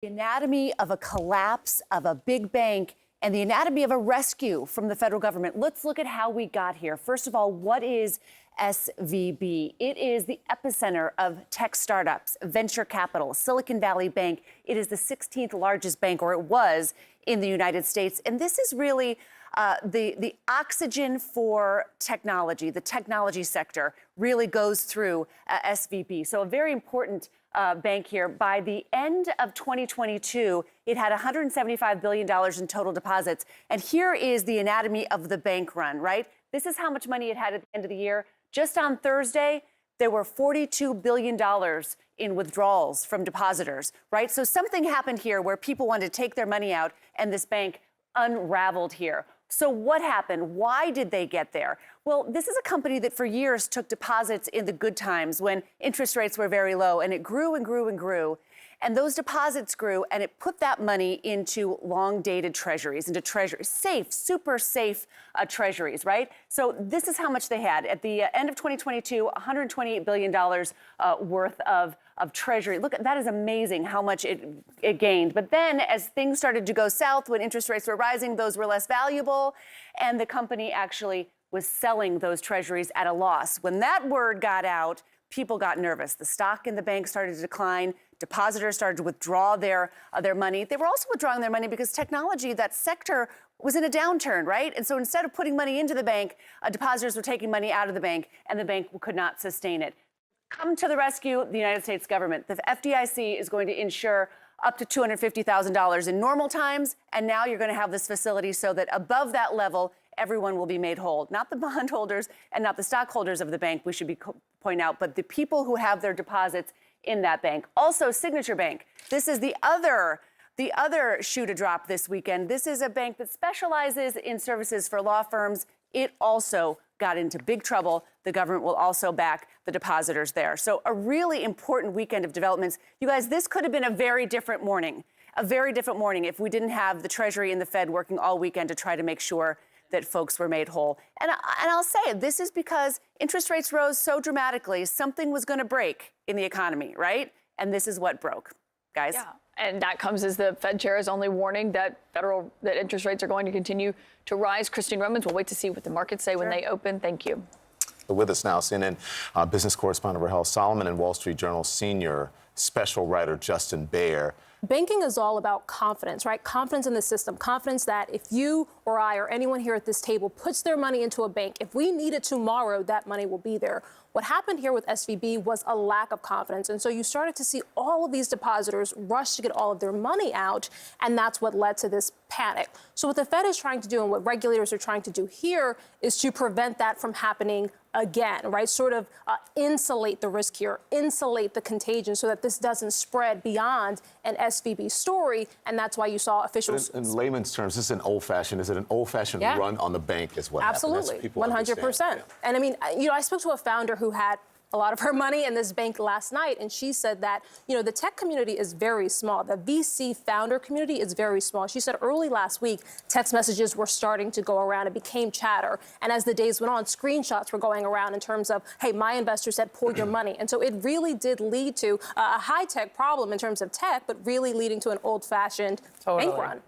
The anatomy of a collapse of a big bank and the anatomy of a rescue from the federal government. Let's look at how we got here. First of all, what is SVB? It is the epicenter of tech startups, venture capital, Silicon Valley Bank. It is the 16th largest bank, or it was, in the United States. And this is really the oxygen for technology. The technology sector really goes through SVB. So a very important bank here. By the end of 2022, it had $175 billion in total deposits. And here is the anatomy of the bank run, right? This is how much money it had at the end of the year. Just on Thursday, there were $42 billion in withdrawals from depositors, right? So something happened here where people wanted to take their money out, and this bank unraveled here. So what happened? Why did they get there? Well, this is a company that for years took deposits in the good times when interest rates were very low, and it grew and grew and grew. And those deposits grew, and it put that money into long-dated treasuries, into safe, super safe treasuries, right? So this is how much they had. At the end of 2022, $128 billion worth of treasury. Look, that is amazing how much it gained. But then as things started to go south, when interest rates were rising, those were less valuable, and the company actually was selling those treasuries at a loss. When that word got out, people got nervous. The stock in the bank started to decline. Depositors started to withdraw their money. They were also withdrawing their money because technology, that sector, was in a downturn, right? And so instead of putting money into the bank, depositors were taking money out of the bank, and the bank could not sustain it. Come to the rescue, the United States government. The FDIC is going to insure up to $250,000 in normal times, and now you're going to have this facility so that above that level, everyone will be made whole. Not the bondholders and not the stockholders of the bank, we should point out, but the people who have their deposits in that bank. Also, Signature Bank. This is the other shoe to drop this weekend. This is a bank that specializes in services for law firms. It also got into big trouble. The government will also back the depositors there. So a really important weekend of developments. You guys, this could have been a very different morning if we didn't have the Treasury and the Fed working all weekend to try to make sure that folks were made whole. And I'll say, this is because interest rates rose so dramatically, something was going to break in the economy, right? And this is what broke, guys. Yeah, and that comes as the Fed chair is only warning that interest rates are going to continue to rise. Christine Romans, we'll wait to see what the markets say when they open. Thank you. With us now, CNN business correspondent Rahel Solomon and Wall Street Journal senior special writer Justin Baer. Banking is all about confidence, right? Confidence in the system, confidence that if you or I or anyone here at this table puts their money into a bank, if we need it tomorrow, that money will be there. What happened here with SVB was a lack of confidence. And so you started to see all of these depositors rush to get all of their money out. And that's what led to this panic. So what the Fed is trying to do and what regulators are trying to do here is to prevent that from happening again, right? Sort of insulate the risk here, insulate the contagion so that this doesn't spread beyond an SVB story. And that's why you saw officials. In layman's terms, this is an old-fashioned, is it an old-fashioned run on the bank is what Absolutely, happened? 100%. Yeah. And I mean, I spoke to a founder who had a lot of her money in this bank last night, and she said that, the tech community is very small. The VC founder community is very small. She said early last week, text messages were starting to go around. It became chatter. And as the days went on, screenshots were going around in terms of, hey, my investor said, pull your money. And so it really did lead to a high-tech problem in terms of tech, but really leading to an old-fashioned bank run.